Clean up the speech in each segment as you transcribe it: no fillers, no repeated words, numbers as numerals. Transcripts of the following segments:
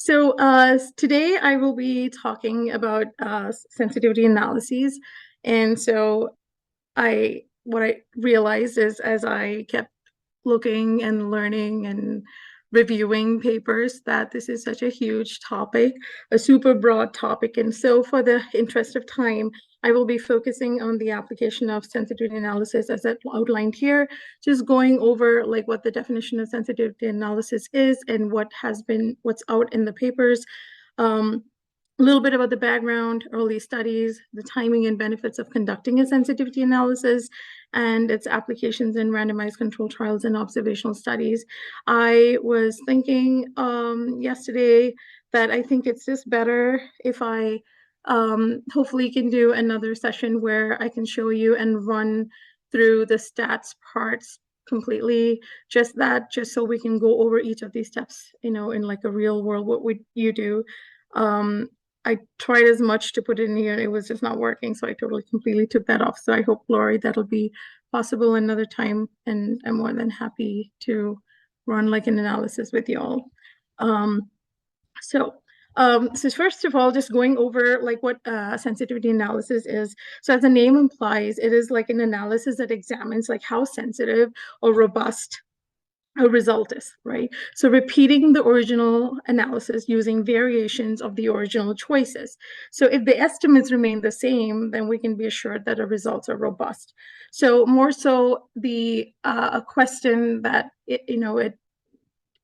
Today I will be talking about sensitivity analyses. And so what I realized is as I kept looking and learning and reviewing papers that this is such a huge topic, a super broad topic. And so for the interest of time, I will be focusing on the application of sensitivity analysis as outlined here, just going over like what the definition of sensitivity analysis is and what's out in the papers. Um, a little bit about the background, early studies, the timing and benefits of conducting a sensitivity analysis, and its applications in randomized controlled trials and observational studies. I was thinking yesterday that I think it's just better if I hopefully can do another session where I can show you and run through the stats parts completely, just so we can go over each of these steps, in like a real world, what would you do? I tried as much to put it in here, it was just not working, so I completely took that off. So I hope, Lori, that'll be possible another time, and I'm more than happy to run like an analysis with y'all. Um, so, so first of all, just going over like what sensitivity analysis is. So as the name implies, it is like an analysis that examines like how sensitive or robust a result is, right? So repeating the original analysis using variations of the original choices. So if the estimates remain the same, then we can be assured that the results are robust. So more so the a question that it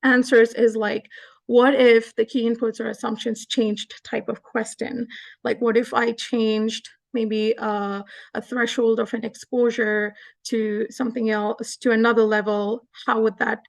answers is like, what if the key inputs or assumptions changed type of question? Like what if I changed maybe a threshold of an exposure to something else, to another level? How would that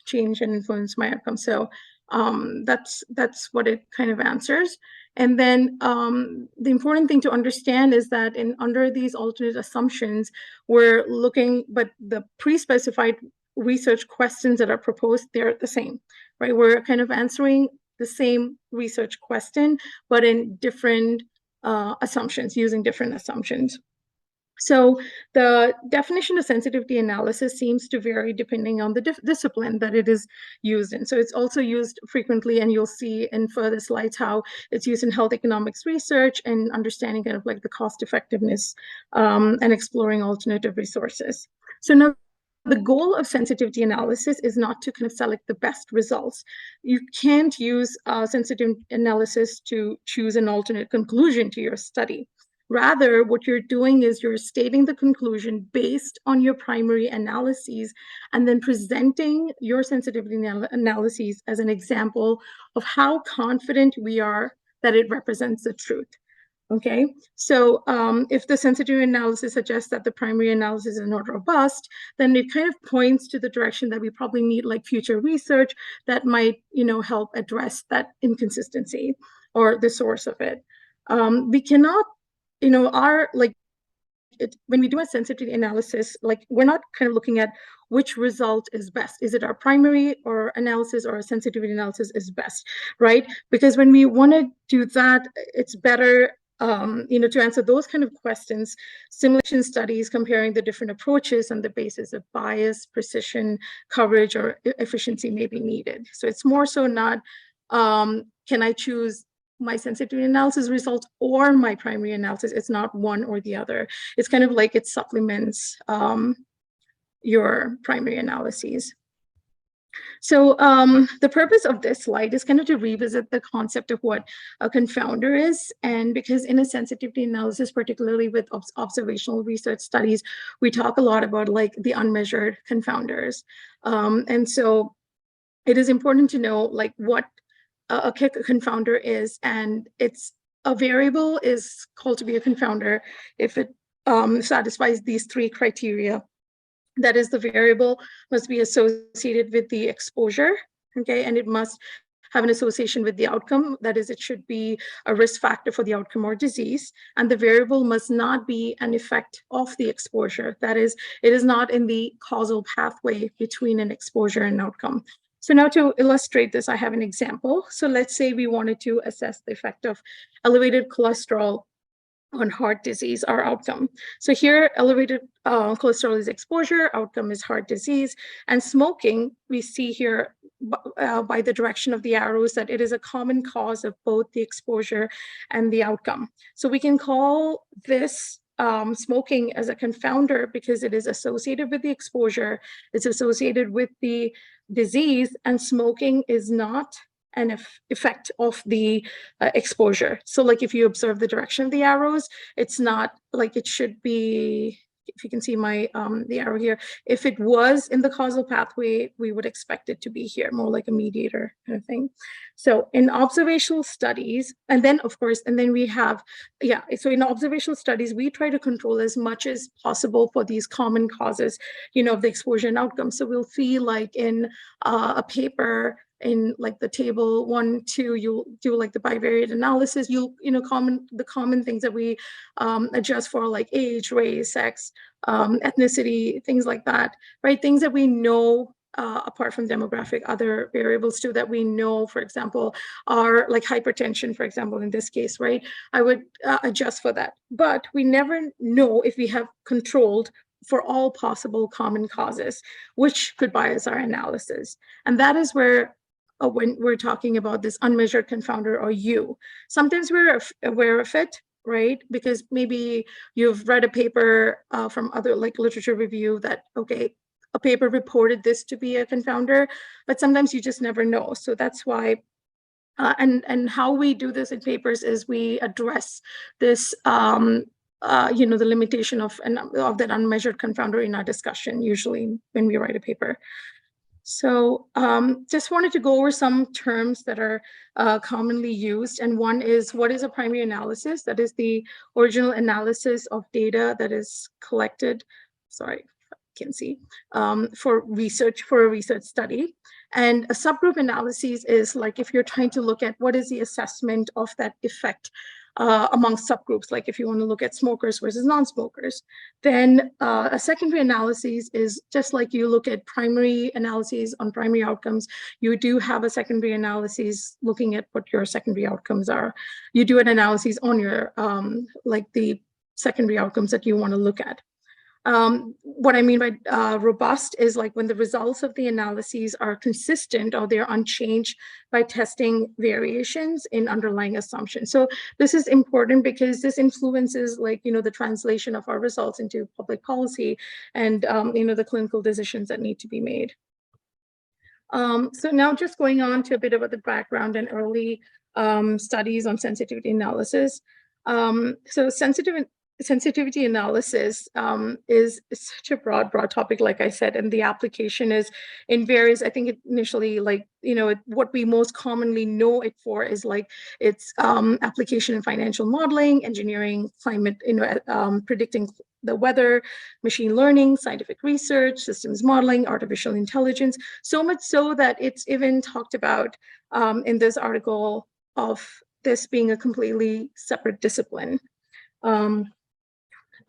change and influence my outcome? So that's what it kind of answers. And then the important thing to understand is that under these alternate assumptions, we're looking, but the pre-specified research questions that are proposed, they're the same, right? We're kind of answering the same research question, but in different assumptions, using different assumptions. So the definition of sensitivity analysis seems to vary depending on the discipline that it is used in. So it's also used frequently, and you'll see in further slides how it's used in health economics research and understanding kind of like the cost effectiveness and exploring alternative resources. So now the goal of sensitivity analysis is not to kind of select the best results. You can't use sensitivity analysis to choose an alternate conclusion to your study. Rather, what you're doing is you're stating the conclusion based on your primary analyses and then presenting your sensitivity analyses as an example of how confident we are that it represents the truth. Okay, so if the sensitivity analysis suggests that the primary analysis is not robust, then it kind of points to the direction that we probably need like future research that might, help address that inconsistency or the source of it. We cannot, our like when we do a sensitivity analysis, like we're not kind of looking at which result is best. Is it our primary or analysis or a sensitivity analysis is best, right? Because when we want to do that, it's better to answer those kind of questions, simulation studies comparing the different approaches on the basis of bias, precision, coverage, or efficiency may be needed. So it's more so not, can I choose my sensitivity analysis results or my primary analysis? It's not one or the other. It's kind of like it supplements your primary analyses. So the purpose of this slide is kind of to revisit the concept of what a confounder is. And because in a sensitivity analysis, particularly with observational research studies, we talk a lot about like the unmeasured confounders. And so it is important to know like what a confounder is, and it's a variable is called to be a confounder if it satisfies these three criteria. That is, the variable must be associated with the exposure, okay, and it must have an association with the outcome. That is, it should be a risk factor for the outcome or disease, and the variable must not be an effect of the exposure. That is, it is not in the causal pathway between an exposure and outcome. So now to illustrate this, I have an example. So let's say we wanted to assess the effect of elevated cholesterol on heart disease, our outcome. So here, elevated cholesterol is exposure, outcome is heart disease, and smoking, we see here by the direction of the arrows that it is a common cause of both the exposure and the outcome. So we can call this smoking as a confounder because it is associated with the exposure, it's associated with the disease, and smoking is not an effect of the exposure. So like if you observe the direction of the arrows, it's not like it should be, if you can see my the arrow here, if it was in the causal pathway, we would expect it to be here, more like a mediator kind of thing. So in observational studies, and then of course, and then we have, yeah, so in observational studies, we try to control as much as possible for these common causes, of the exposure and outcome. So we'll see like in a paper, in like the table 1, 2, you'll do like the bivariate analysis. The common things that we adjust for, like age, race, sex, ethnicity, things like that, right? Things that we know, apart from demographic, other variables too that we know, for example, are like hypertension, for example, in this case, right? I would adjust for that. But we never know if we have controlled for all possible common causes, which could bias our analysis. And that is where when we're talking about this unmeasured confounder, or U. Sometimes we're aware of it, right? Because maybe you've read a paper from other like literature review that, okay, a paper reported this to be a confounder, but sometimes you just never know. So that's why, and how we do this in papers is we address this, the limitation of that unmeasured confounder in our discussion, usually when we write a paper. So just wanted to go over some terms that are commonly used. And one is, what is a primary analysis? That is the original analysis of data that is collected, sorry, can see, for a research study. And a subgroup analysis is like if you're trying to look at what is the assessment of that effect among subgroups, like if you want to look at smokers versus non-smokers. Then a secondary analysis is just like you look at primary analyses on primary outcomes, you do have a secondary analysis looking at what your secondary outcomes are. You do an analysis on your, like the secondary outcomes that you want to look at. What I mean by robust is like when the results of the analyses are consistent or they're unchanged by testing variations in underlying assumptions. So this is important because this influences like, the translation of our results into public policy and, the clinical decisions that need to be made. So now just going on to a bit about the background and early studies on sensitivity analysis. So sensitivity analysis is such a broad topic, like I said, and the application is in various, I think initially, like, what we most commonly know it for is like its application in financial modeling, engineering, climate, predicting the weather, machine learning, scientific research, systems modeling, artificial intelligence, so much so that it's even talked about in this article of this being a completely separate discipline. So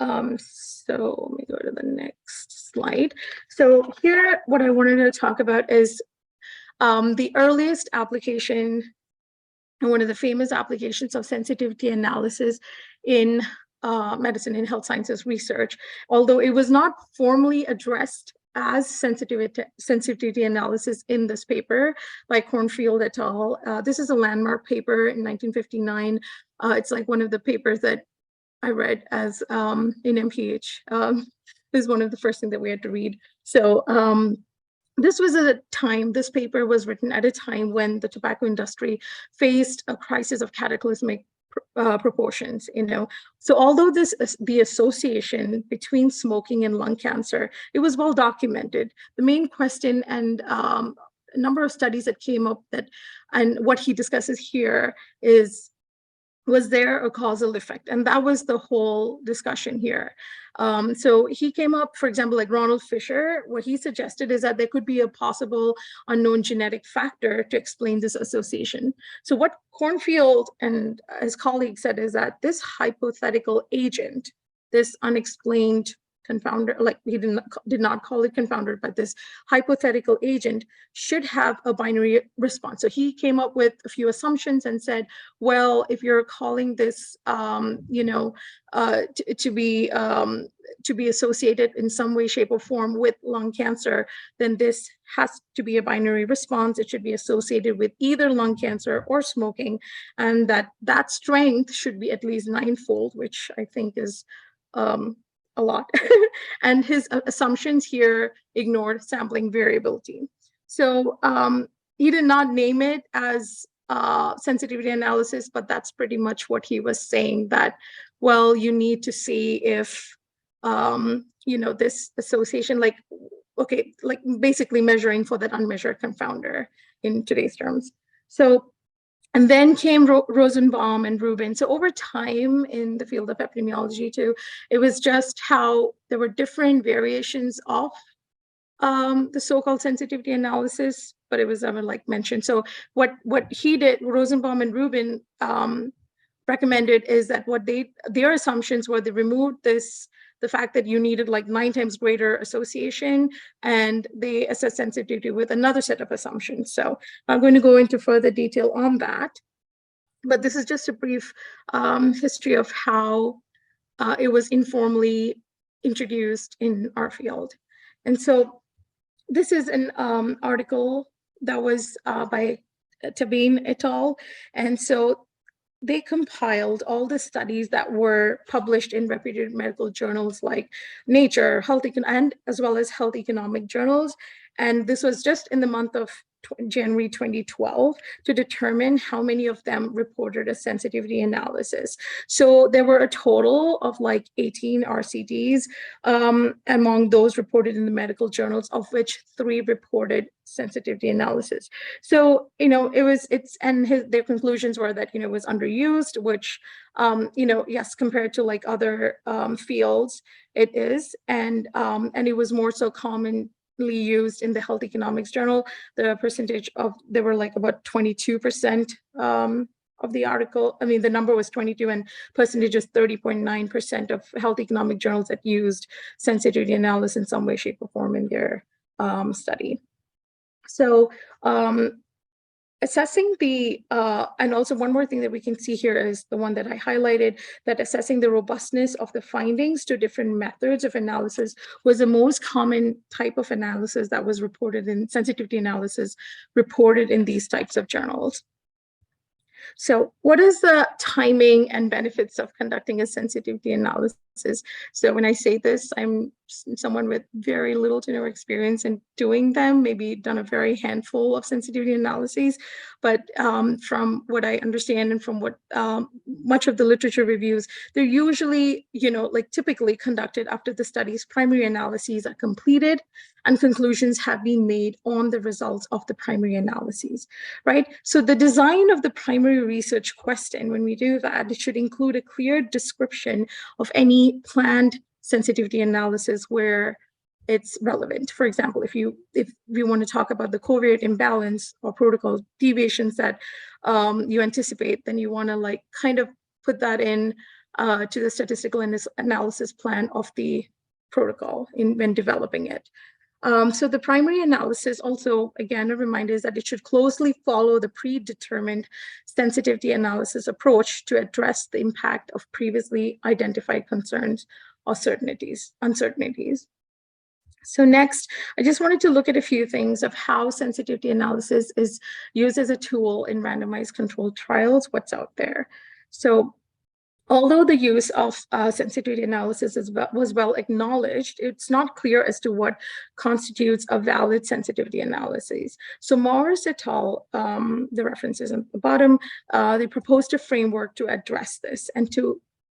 let me go to the next slide. So here, what I wanted to talk about is the earliest application and one of the famous applications of sensitivity analysis in medicine and health sciences research, although it was not formally addressed as sensitivity analysis in this paper by Cornfield et al. This is a landmark paper in 1959. It's like one of the papers that I read as in MPH. This is one of the first things that we had to read. So this was a time, this paper was written at a time when the tobacco industry faced a crisis of cataclysmic proportions, So although the association between smoking and lung cancer, it was well documented. The main question and a number of studies that came up and what he discusses here is, was there a causal effect? And that was the whole discussion here. So he came up, for example, like Ronald Fisher, what he suggested is that there could be a possible unknown genetic factor to explain this association. So what Cornfield and his colleagues said is that this hypothetical agent, this unexplained confounder, like he did not call it confounder, but this hypothetical agent should have a binary response. So he came up with a few assumptions and said, well, if you're calling this, to be associated in some way, shape, or form with lung cancer, then this has to be a binary response. It should be associated with either lung cancer or smoking, and that strength should be at least ninefold, which I think is a lot. And his assumptions here ignored sampling variability. So he did not name it as sensitivity analysis, but that's pretty much what he was saying, that, well, you need to see if, this association, like, okay, like basically measuring for that unmeasured confounder in today's terms. So, and then came Rosenbaum and Rubin. So over time in the field of epidemiology too, it was just how there were different variations of the so-called sensitivity analysis, but it was never like mentioned. So what he did, Rosenbaum and Rubin recommended, is that their assumptions were they removed the fact that you needed like 9 times greater association, and they assessed sensitivity with another set of assumptions. So I'm going to go into further detail on that, but this is just a brief history of how it was informally introduced in our field. And so this is an article that was by Tabine et al. And so they compiled all the studies that were published in reputed medical journals like Nature, and as well as health economic journals. And this was just in the month of January 2012 to determine how many of them reported a sensitivity analysis. So there were a total of like 18 RCTs among those reported in the medical journals, of which 3 reported sensitivity analysis. So, their conclusions were that, it was underused, which, yes, compared to like other fields, it is. And it was more so commonly used in the Health Economics Journal. The percentage there were like about 22% of the article. I mean, the number was 22 and percentage is 30.9% of health economic journals that used sensitivity analysis in some way, shape, or form in their study. So assessing and also one more thing that we can see here is the one that I highlighted, that assessing the robustness of the findings to different methods of analysis was the most common type of analysis that was reported in sensitivity analysis, reported in these types of journals. So what is the timing and benefits of conducting a sensitivity analysis? So when I say this, I'm someone with very little to no experience in doing them, maybe done a very handful of sensitivity analyses. But from what I understand and from what much of the literature reviews, they're usually, typically conducted after the study's primary analyses are completed and conclusions have been made on the results of the primary analyses, right? So the design of the primary research question, when we do that, it should include a clear description of any planned sensitivity analysis where it's relevant. For example, if we want to talk about the covariate imbalance or protocol deviations that you anticipate, then you want to kind of put that in to the statistical analysis plan of the protocol when developing it. So the primary analysis also, again, a reminder is that it should closely follow the predetermined sensitivity analysis approach to address the impact of previously identified concerns or uncertainties. So next, I just wanted to look at a few things of how sensitivity analysis is used as a tool in randomized controlled trials, what's out there. So although the use of sensitivity analysis was well acknowledged, it's not clear as to what constitutes a valid sensitivity analysis. So Morris et al., the references at the bottom, they proposed a framework to address this. And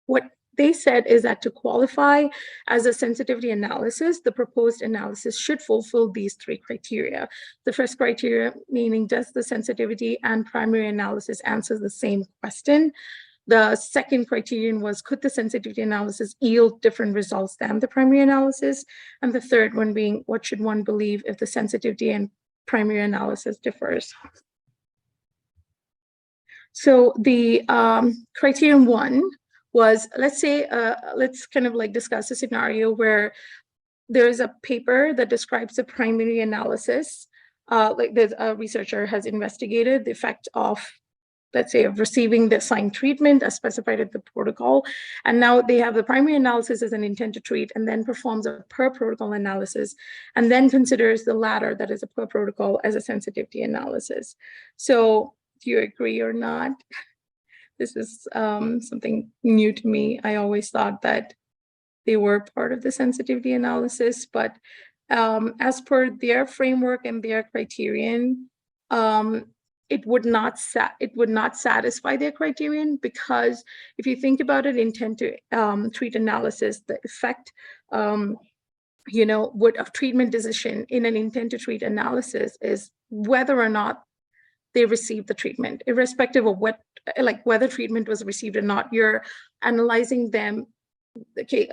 what they said is that to qualify as a sensitivity analysis, the proposed analysis should fulfill these 3 criteria. The first criteria, meaning does the sensitivity and primary analysis answer the same question? The second criterion was, could the sensitivity analysis yield different results than the primary analysis? And the third one being, what should one believe if the sensitivity and primary analysis differs? So the criterion 1 was, let's say, let's kind of like discuss a scenario where there is a paper that describes the primary analysis. Like there's a researcher has investigated the effect of, let's say, of receiving the assigned treatment as specified in the protocol. And now they have the primary analysis as an intent to treat, and then performs a per protocol analysis, and then considers the latter, that is a per protocol, as a sensitivity analysis. So do you agree or not? This is something new to me. I always thought that they were part of the sensitivity analysis, but as per their framework and their criterion, um, it would not satisfy their criterion, because if you think about it, intent to treat analysis, the effect would of treatment decision in an intent to treat analysis is whether or not they received the treatment, irrespective of like whether treatment was received or not. You're analyzing them, okay,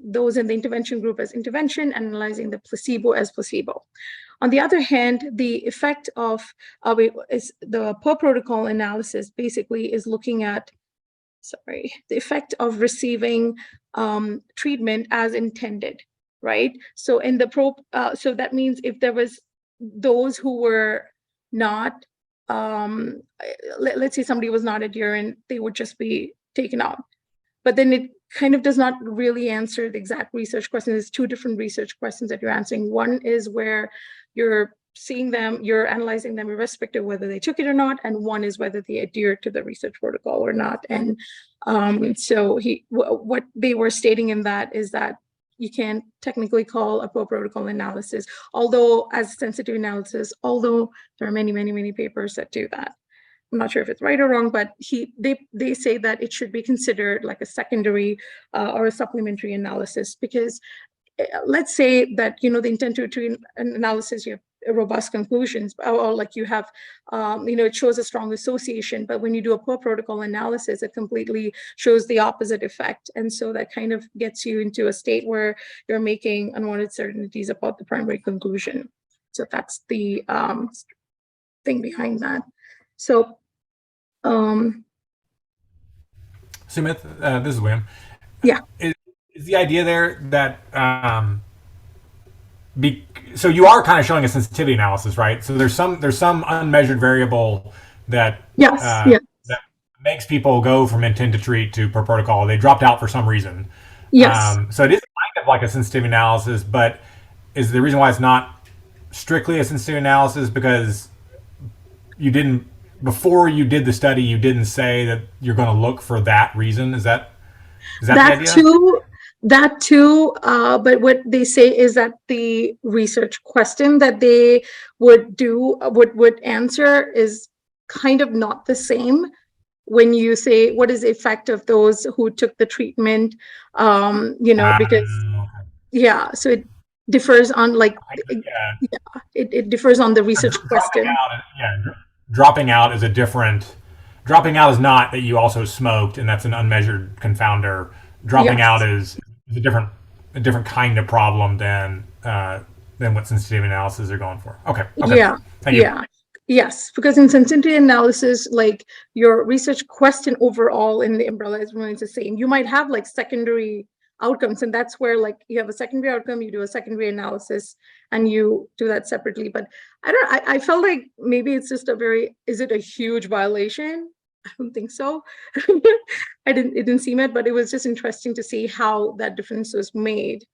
those in the intervention group as intervention, analyzing the placebo as placebo. On the other hand, the effect of is the per protocol analysis basically is looking at, the effect of receiving treatment as intended, right? So in the so that means if there was those who were not, let's say somebody was not adherent, they would just be taken out. But then it kind of does not really answer the exact research question. There's two different research questions that you're answering. One is where you're seeing them, you're analyzing them irrespective of whether they took it or not, and one is whether they adhered to the research protocol or not. And so what they were stating in that is that you can't technically call a per protocol analysis, although as sensitive analysis, although there are many, many, many papers that do that. I'm not sure if it's right or wrong, but they say that it should be considered like a secondary or a supplementary analysis, because let's say that, the intent to treat analysis, you have robust conclusions, or like you have, it shows a strong association, but when you do a per protocol analysis, it completely shows the opposite effect. And so that kind of gets you into a state where you're making unwanted certainties about the primary conclusion. So that's the thing behind that. So, Sumit, this is William. yeah, Is the idea there that so you are kind of showing a sensitivity analysis, right? So there's some unmeasured variable that yes, yeah, that makes people go from intent to treat to per protocol. They dropped out for some reason. yes. So it is kind of like a sensitivity analysis, but is the reason why it's not strictly a sensitivity analysis because you didn't, before you did the study, you didn't say that you're going to look for that reason. Is that the That idea? too, but what they say is that the research question that they would do, would answer, is kind of not the same when you say what is the effect of those who took the treatment, because, Okay. yeah, so it differs on, like, Yeah, it differs on the research dropping question. out. Yeah, dropping out is a different. Dropping out is not that you also smoked, and that's an unmeasured confounder. Dropping out Yes. is a different kind of problem than what sensitivity analysis are going for. Okay. Okay. Yeah, Thank you. yeah, yes, because in sensitivity analysis, like, your research question overall in the umbrella is remains the same. You might have like secondary outcomes, and that's where, like, you have a secondary outcome, you do a secondary analysis, and you do that separately. But I felt like maybe it's just is it a huge violation? I don't think so. It didn't seem it, but it was just interesting to see how that difference was made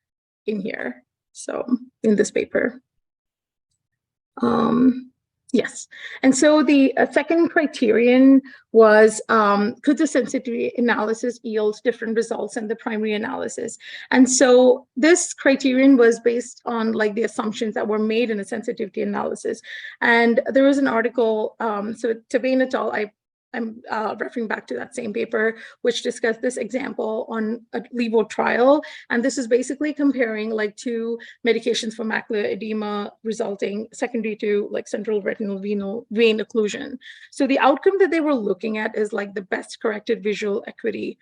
in here. So in this paper. Um, yes. And so the second criterion was, could the sensitivity analysis yield different results than the primary analysis? And so this criterion was based on, like, the assumptions that were made in a sensitivity analysis. And there was an article, so Tabane et al., I'm referring back to that same paper, which discussed this example on a Levo trial. And this is basically comparing, like, two medications for macular edema resulting secondary to, like, central retinal vein occlusion. So the outcome that they were looking at is, like, the best corrected visual acuity.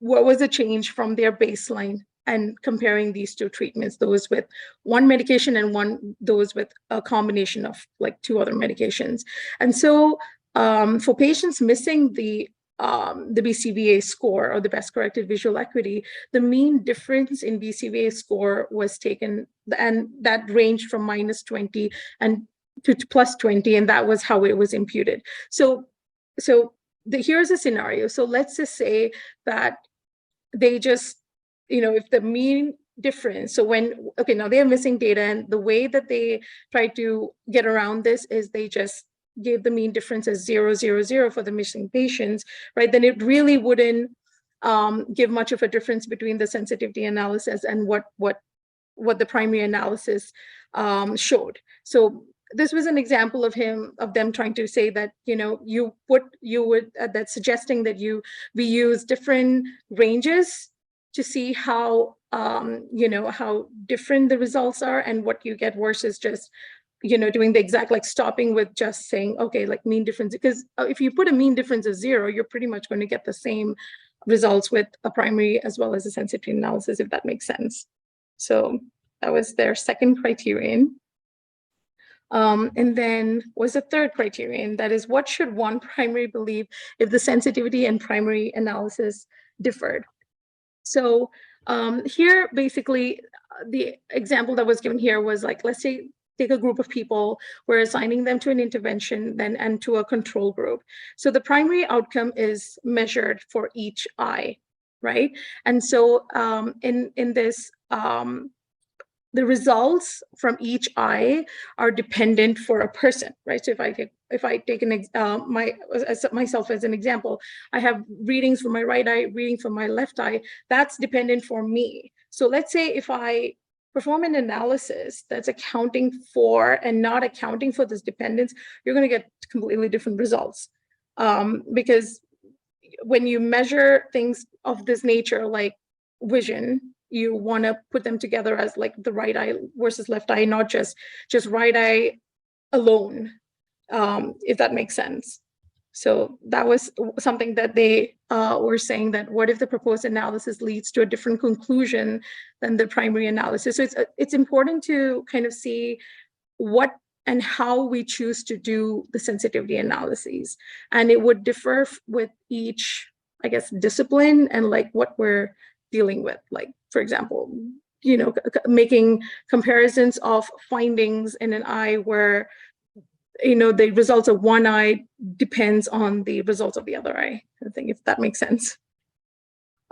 What was the change from their baseline, and comparing these two treatments, those with one medication and those with a combination of, like, two other medications. And so for patients missing the the BCVA score, or the best corrected visual acuity, the mean difference in BCVA score was taken, and that ranged from -20 and to +20, and that was how it was imputed. So here's a scenario. So let's just say that they just, if the mean difference, so okay, now they have missing data, and the way that they try to get around this is they just gave the mean difference as 0, 0, 0 for the missing patients, right? Then it really wouldn't give much of a difference between the sensitivity analysis and what the primary analysis showed. So this was an example of them trying to say that, that's suggesting that we use different ranges to see how how different the results are, and what you get versus just doing the exact, like stopping with just saying, okay, like mean difference. Because if you put a mean difference of 0, you're pretty much going to get the same results with a primary as well as a sensitivity analysis, if that makes sense. So that was their second criterion. And then was the third criterion, that is, what should one primary believe if the sensitivity and primary analysis differed? So here, basically, the example that was given here was like, let's say, take a group of people, we're assigning them to an intervention and to a control group. So the primary outcome is measured for each eye, right? And so in this, the results from each eye are dependent for a person, right? So if I take myself as an example, I have readings from my right eye, reading from my left eye. That's dependent for me. So let's say if I perform an analysis that's accounting for and not accounting for this dependence, you're going to get completely different results, because when you measure things of this nature, like vision, you want to put them together as like the right eye versus left eye, not just right eye alone, if that makes sense. So that was something that they were saying, that what if the proposed analysis leads to a different conclusion than the primary analysis? So it's important to kind of see what and how we choose to do the sensitivity analyses. And it would differ with each, I guess, discipline and like what we're dealing with. Like, for example, making comparisons of findings in an eye where the results of one eye depends on the results of the other eye, I think, if that makes sense.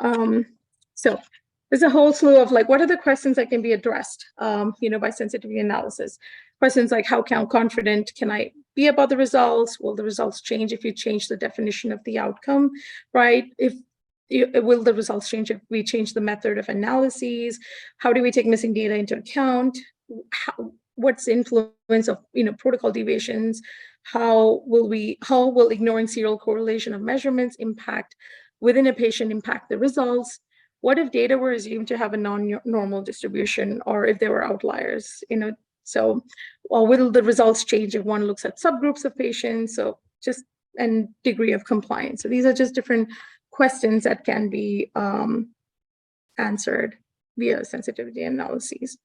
So there's a whole slew of like, what are the questions that can be addressed, by sensitivity analysis? Questions like, how confident can I be about the results? Will the results change if you change the definition of the outcome, right? Will the results change if we change the method of analyses? How do we take missing data into account? What's the influence of protocol deviations? How will ignoring serial correlation of measurements within a patient impact the results? What if data were assumed to have a non-normal distribution, or if there were outliers? So, will the results change if one looks at subgroups of patients? So and degree of compliance. So these are just different questions that can be answered via sensitivity analyses.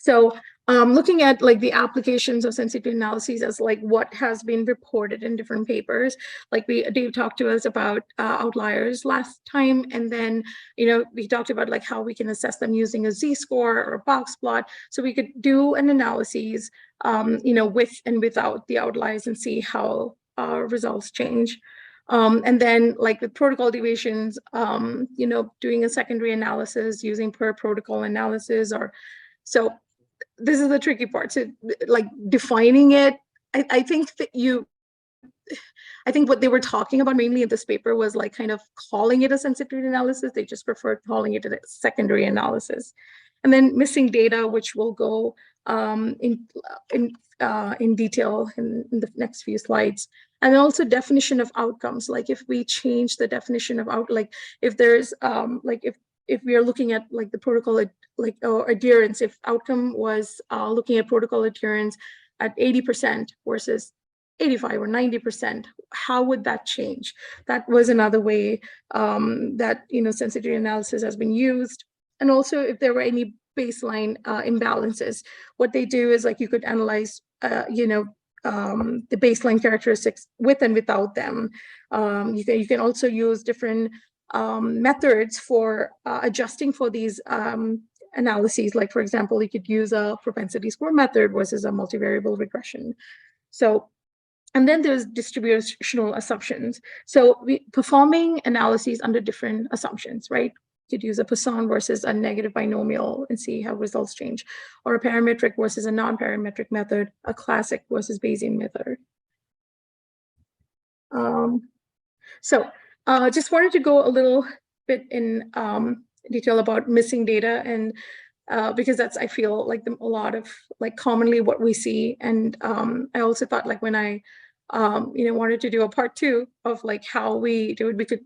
So looking at like the applications of sensitivity analyses as like what has been reported in different papers, like Dave talked to us about outliers last time, and then we talked about like how we can assess them using a z-score or a box plot. So we could do an analysis with and without the outliers and see how results change. And then like with protocol deviations, doing a secondary analysis using per protocol analysis, so this is the tricky part. So like defining it, I think what they were talking about mainly in this paper was like kind of calling it a sensitivity analysis. They just preferred calling it a secondary analysis. And then missing data, which will go in detail in the next few slides. And also definition of outcomes. Like if we change the definition of if there's if we are looking at like the protocol or adherence, if outcome was looking at protocol adherence at 80% versus 85 or 90%, how would that change? That was another way that sensitivity analysis has been used. And also if there were any baseline imbalances, what they do is like you could analyze the baseline characteristics with and without them. You can also use different methods for adjusting for these analyses. Like, for example, you could use a propensity score method versus a multivariable regression. So, and then there's distributional assumptions. So performing analyses under different assumptions, right? You could use a Poisson versus a negative binomial and see how results change, or a parametric versus a non-parametric method, a classic versus Bayesian method. So just wanted to go a little bit in detail about missing data, and because that's, I feel like a lot of like commonly what we see. And I also thought, like, when I wanted to do a part 2 of like how we do it, we could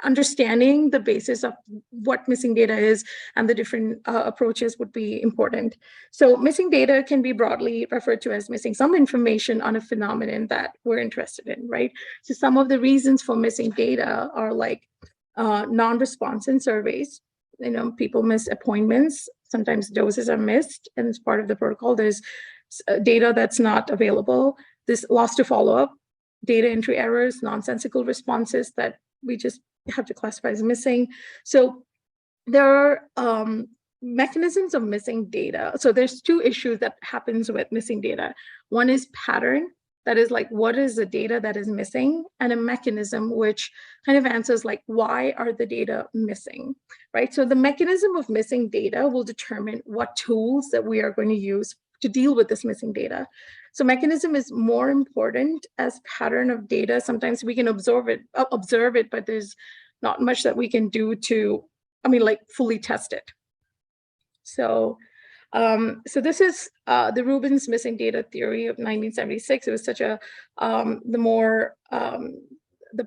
understanding the basis of what missing data is and the different approaches would be important. So missing data can be broadly referred to as missing some information on a phenomenon that we're interested in, right? So some of the reasons for missing data are like non-response in surveys. People miss appointments, sometimes doses are missed, and as part of the protocol, there's data that's not available. This loss to follow-up, data entry errors, nonsensical responses that we just have to classify as missing. So there are mechanisms of missing data. So there's 2 issues that happens with missing data. One is pattern, that is like, what is the data that is missing? And a mechanism which kind of answers like, why are the data missing, right? So the mechanism of missing data will determine what tools that we are going to use to deal with this missing data. So mechanism is more important as pattern of data. Sometimes we can observe it, but there's not much that we can do to, fully test it. So, so this is the Rubin's missing data theory of 1976. It was such a the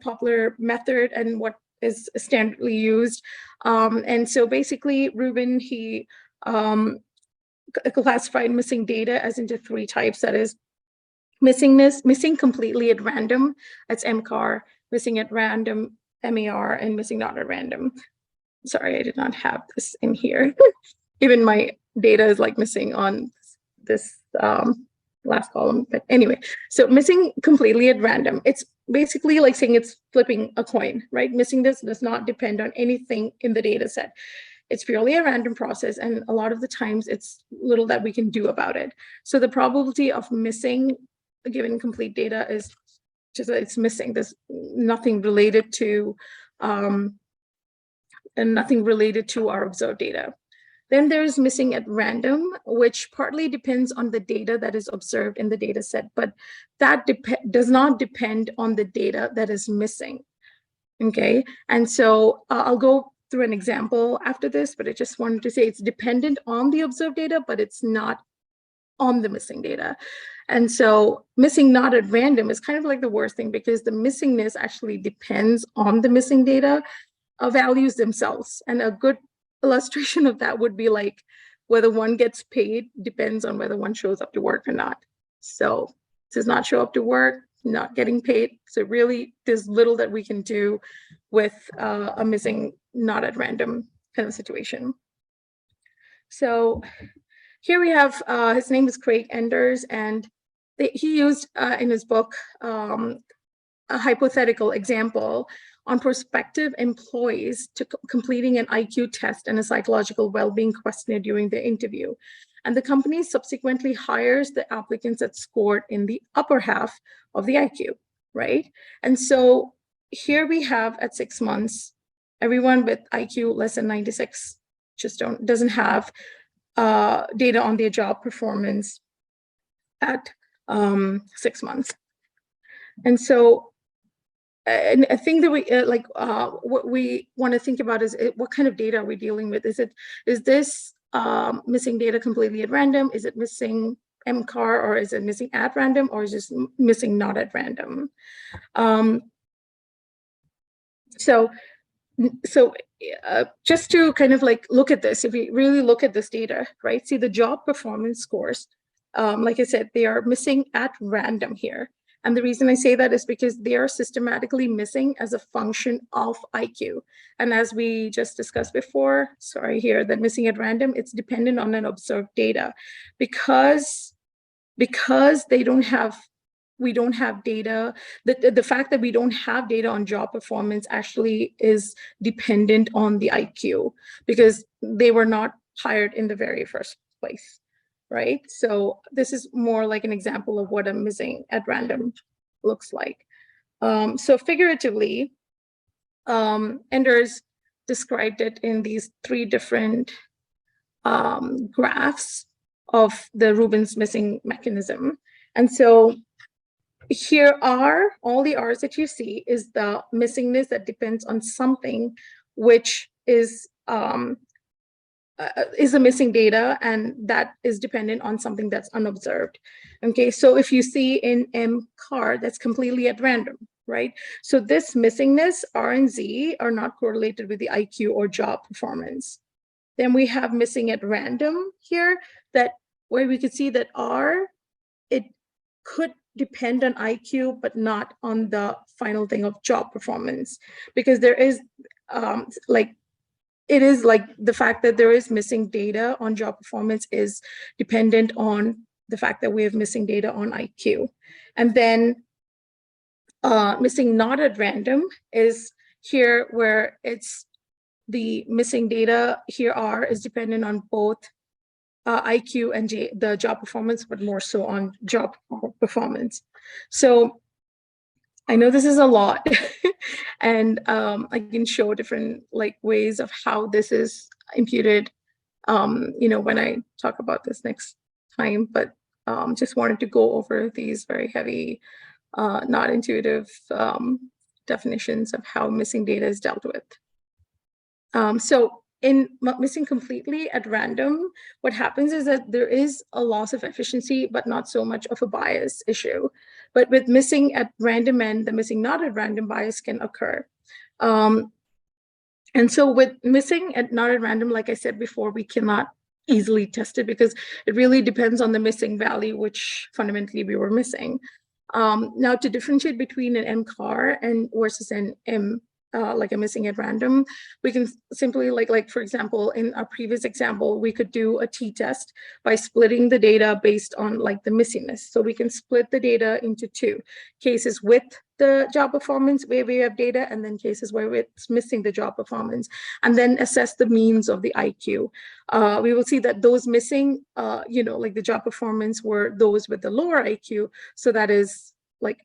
popular method and what is standardly used. And so basically, Rubin, he classified missing data as into 3 types. That is missing completely at random, that's MCAR, missing at random, MAR, and missing not at random. Sorry, I did not have this in here. Even my data is like missing on this last column. But anyway, so missing completely at random. It's basically like saying it's flipping a coin, right? Missing this does not depend on anything in the data set. It's purely a random process, and a lot of the times it's little that we can do about it. So the probability of missing a given complete data is just that it's missing. There's nothing related to and nothing related to our observed data. Then there's missing at random, which partly depends on the data that is observed in the data set, but that does not depend on the data that is missing. Okay, and so I'll go through an example after this, but I just wanted to say it's dependent on the observed data, but it's not on the missing data. And so missing not at random is kind of like the worst thing, because the missingness actually depends on the missing data values themselves. And a good illustration of that would be like whether one gets paid depends on whether one shows up to work or not. So does not show up to work, not getting paid. So really, there's little that we can do with a missing not at random kind of situation. So here we have, his name is Craig Enders, and he used in his book a hypothetical example on prospective employees to completing an IQ test and a psychological well-being questionnaire during the interview. And the company subsequently hires the applicants that scored in the upper half of the IQ, right? And so here we have at 6 months, everyone with IQ less than 96 just doesn't have data on their job performance at 6 months. And so and a thing that we what we want to think about is what kind of data are we dealing with? Is this missing data completely at random? Is it missing MCAR, or is it missing at random, or is it missing not at random? So just to kind of like look at this, if we really look at this data, right? See the job performance scores, like I said, they are missing at random here. And the reason I say that is because they are systematically missing as a function of IQ. And as we just discussed before, sorry here, that missing at random, it's dependent on an observed data. Because they don't have we don't have data, the fact that we don't have data on job performance actually is dependent on the IQ, because they were not hired in the very first place, right? So this is more like an example of what a missing at random looks like. So figuratively, Enders described it in these 3 different graphs of the Rubin's missing mechanism. And so here are all the R's that you see is the missingness that depends on something which is the missing data, and that is dependent on something that's unobserved. Okay, so if you see in MCAR, that's completely at random, right? So this missingness, R and Z, are not correlated with the IQ or job performance. Then we have missing at random here, that where we could see that R, it could depend on IQ, but not on the final thing of job performance, because there is it is like the fact that there is missing data on job performance is dependent on the fact that we have missing data on IQ. And then missing not at random is here where it's the missing data here is dependent on both IQ and the job performance, but more so on job performance. So I know this is a lot, and I can show different ways of how this is imputed, when I talk about this next time. But just wanted to go over these very heavy, not intuitive definitions of how missing data is dealt with. So in missing completely at random, what happens is that there is a loss of efficiency, but not so much of a bias issue. But with missing at random and the missing not at random bias can occur. And so with missing at not at random, like I said before, we cannot easily test it because it really depends on the missing value, which fundamentally we were missing. Now, to differentiate between an MCAR and versus an like a missing at random, we can simply like for example, in our previous example, we could do a t-test by splitting the data based on the missingness. So we can split the data into 2 cases with the job performance where we have data, and then cases where it's missing the job performance, and then assess the means of the IQ. We will see that those missing, the job performance were those with the lower IQ. So that is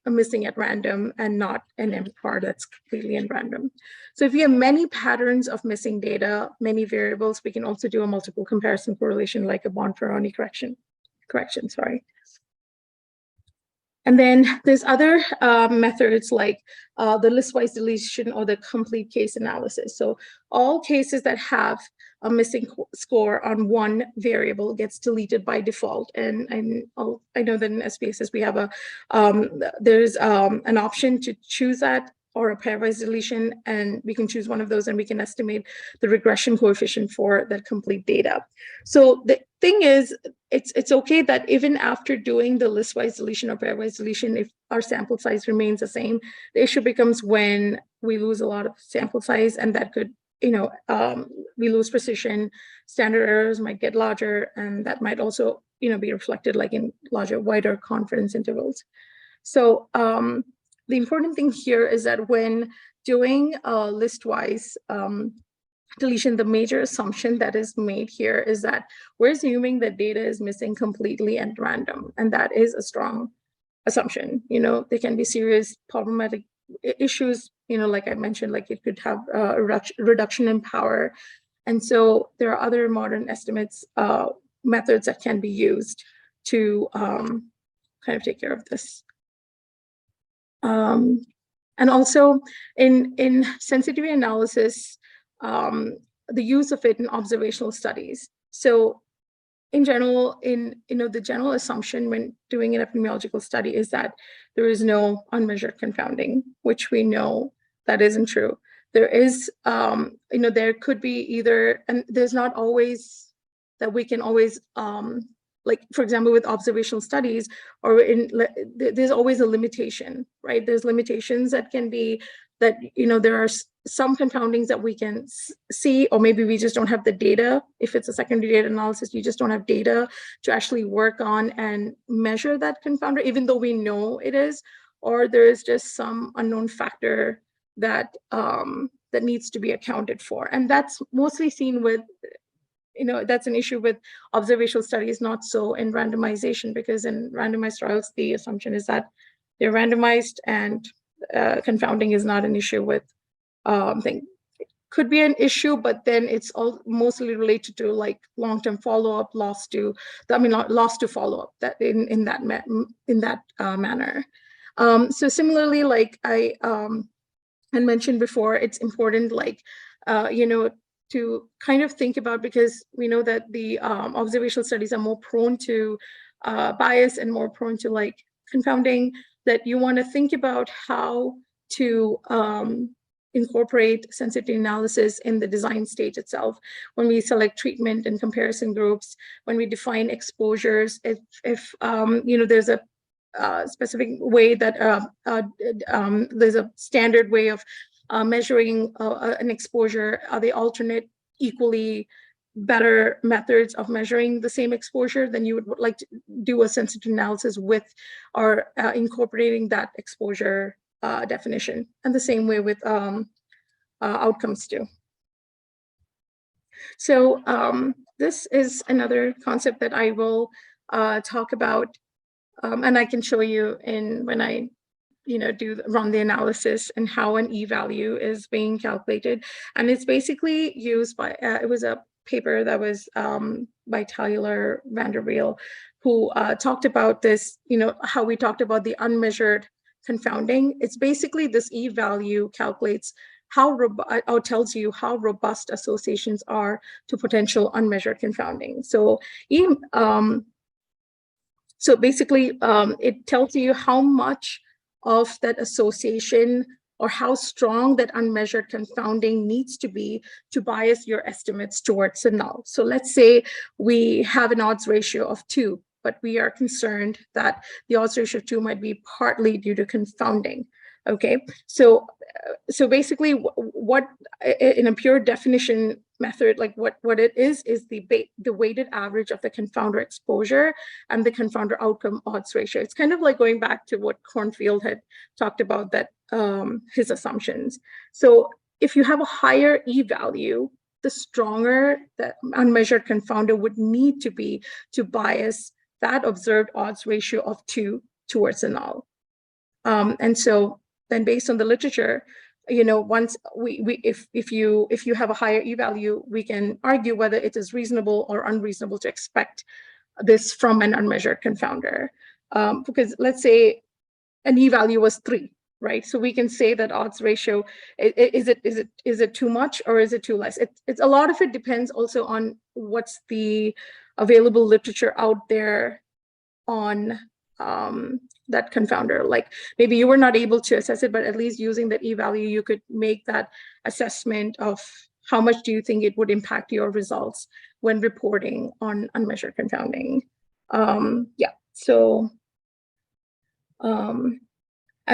a missing at random and not an MCAR that's completely at random. So if you have many patterns of missing data, many variables, we can also do a multiple comparison correlation like a Bonferroni correction, sorry. And then there's other methods like the list-wise deletion or the complete case analysis. So all cases that have a missing score on one variable gets deleted by default. And I know that in SPSS we have there's an option to choose that, or a pairwise deletion, and we can choose one of those and we can estimate the regression coefficient for that complete data. So the thing is, it's okay that even after doing the list-wise deletion or pairwise deletion, if our sample size remains the same, the issue becomes when we lose a lot of sample size, and that could, we lose precision, standard errors might get larger, and that might also, be reflected in larger, wider confidence intervals. So the important thing here is that when doing list-wise deletion, the major assumption that is made here is that we're assuming that data is missing completely at random, and that is a strong assumption. There can be serious problematic issues, like I mentioned, it could have a reduction in power. And so there are other modern estimates methods that can be used to kind of take care of this. And also in sensitivity analysis, the use of it in observational studies. So in general, the general assumption when doing an epidemiological study is that there is no unmeasured confounding, which we know that isn't true. There is, there could be either, and there's not always that we can always, for example, with observational studies, or there's always a limitation, right? There's limitations that can be that, there are some confoundings that we can see, or maybe we just don't have the data. If it's a secondary data analysis, you just don't have data to actually work on and measure that confounder, even though we know it is, or there is just some unknown factor that that needs to be accounted for. And that's mostly seen with, that's an issue with observational studies, not so in randomization, because in randomized trials, the assumption is that they're randomized and confounding is not an issue with thing. It could be an issue, but then it's all mostly related to like long-term follow-up, loss to follow-up, that in that manner. So similarly, like I had mentioned before, it's important, like to kind of think about, because we know that the observational studies are more prone to bias and more prone to like confounding, that you want to think about how to incorporate sensitivity analysis in the design stage itself, when we select treatment and comparison groups, when we define exposures, if there's a specific way that there's a standard way of measuring an exposure. Are they alternate, equally better methods of measuring the same exposure? Then you would like to do a sensitivity analysis with, or incorporating that exposure definition. And the same way with outcomes too. So this is another concept that I will talk about, and I can show you when I run the analysis and how an e-value is being calculated. And it's basically used by, it was a paper that was by Tyler Vanderweel, who talked about this, how we talked about the unmeasured confounding. It's basically this e-value calculates or tells you how robust associations are to potential unmeasured confounding. So so basically, it tells you how much of that association, or how strong that unmeasured confounding needs to be to bias your estimates towards a null. So let's say we have an odds ratio of 2, but we are concerned that the odds ratio of 2 might be partly due to confounding. Okay, so basically, what in a pure definition method, like what it is the weighted average of the confounder exposure and the confounder outcome odds ratio. It's kind of like going back to what Kornfield had talked about, that his assumptions. So if you have a higher e-value, the stronger the unmeasured confounder would need to be to bias that observed odds ratio of 2 towards a null. And so then, based on the literature, once if you have a higher e-value, we can argue whether it is reasonable or unreasonable to expect this from an unmeasured confounder. Because let's say an e-value was 3, right? So we can say that odds ratio, is it too much or is it too less? It's a lot of it depends also on what's the available literature out there on that confounder. Like maybe you were not able to assess it, but at least using that e-value, you could make that assessment of how much do you think it would impact your results when reporting on unmeasured confounding. Yeah, so and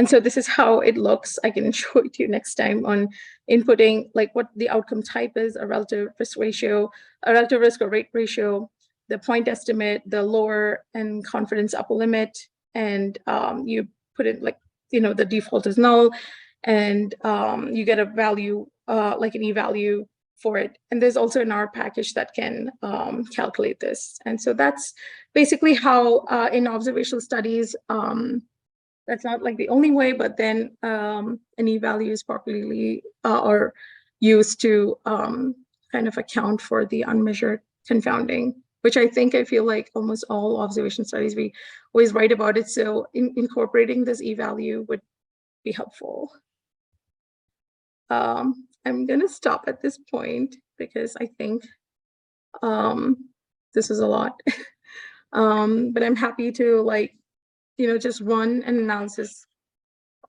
so this is how it looks. I can show it to you next time on inputting like what the outcome type is, a relative risk ratio, a relative risk or rate ratio, the point estimate, the lower and confidence upper limit, and you put it like, the default is null, and you get a value like an e-value for it. And there's also an R package that can calculate this. And so that's basically how in observational studies, that's not like the only way, but then an e-value is popularly or used to kind of account for the unmeasured confounding, which I feel like almost all observation studies, we always write about it. So incorporating this e-value would be helpful. I'm going to stop at this point because I think this is a lot. But I'm happy to just run an analysis,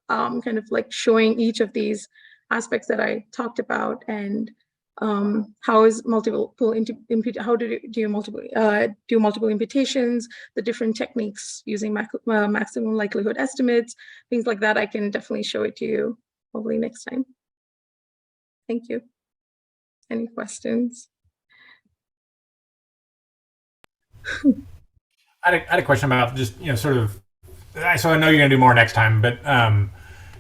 kind of like showing each of these aspects that I talked about, and how is how do you multiple imputations, the different techniques using maximum likelihood estimates, things like that. I can definitely show it to you probably next time. Thank you. Any questions? I had a question about just, sort of, so I know you're going to do more next time, but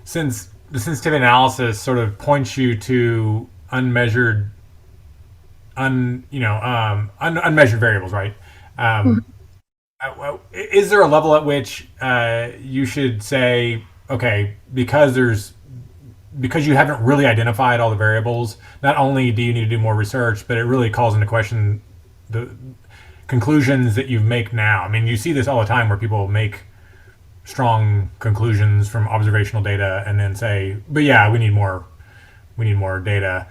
since the sensitivity analysis sort of points you to unmeasured, unmeasured variables, right? Is there a level at which you should say, okay, because you haven't really identified all the variables, not only do you need to do more research, but it really calls into question the conclusions that you make now. I mean, you see this all the time where people make strong conclusions from observational data and then say, but yeah, we need more data.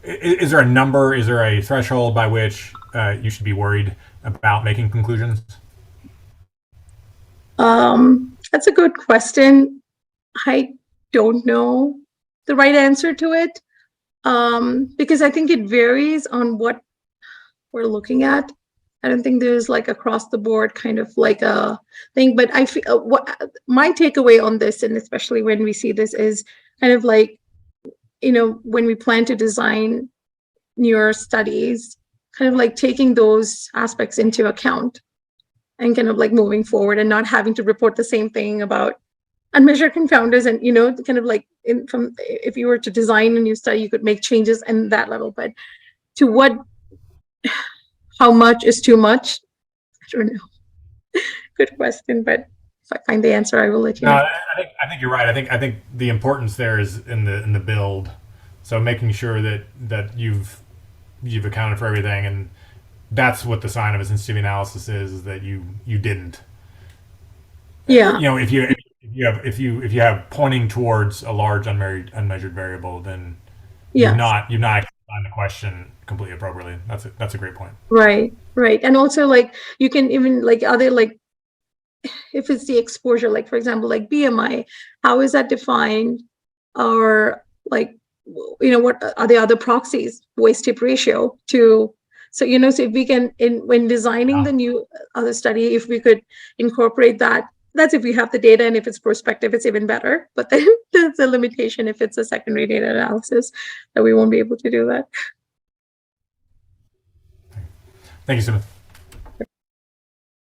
Is there a number, is there a threshold by which you should be worried about making conclusions? That's a good question. I don't know the right answer to it, because I think it varies on what we're looking at. I don't think there's like across the board kind of like a thing, but I feel what my takeaway on this, and especially when we see this, is kind of like, when we plan to design newer studies, kind of like taking those aspects into account and kind of like moving forward and not having to report the same thing about unmeasured confounders. And kind of like if you were to design a new study, you could make changes in that level, but to how much is too much, I don't know. Good question, but if I find the answer, I will let you No, know. I think you're right. I think the importance there is in the build. So making sure that you've accounted for everything, and that's what the sign of a sensitivity analysis is that you didn't. Yeah. If you have pointing towards a large unmeasured variable, then Yes. you've not actually defined the question completely appropriately. That's a great point. Right. And also, like, you can even like other, like, if it's the exposure, like for example, like BMI, how is that defined? Or like, what are the other proxies, waist hip ratio to, so so if we can, when designing the new other study, if we could incorporate that, that's if we have the data, and if it's prospective, it's even better. But then there's a limitation if it's a secondary data analysis, that we won't be able to do that. Thank you, Sumit.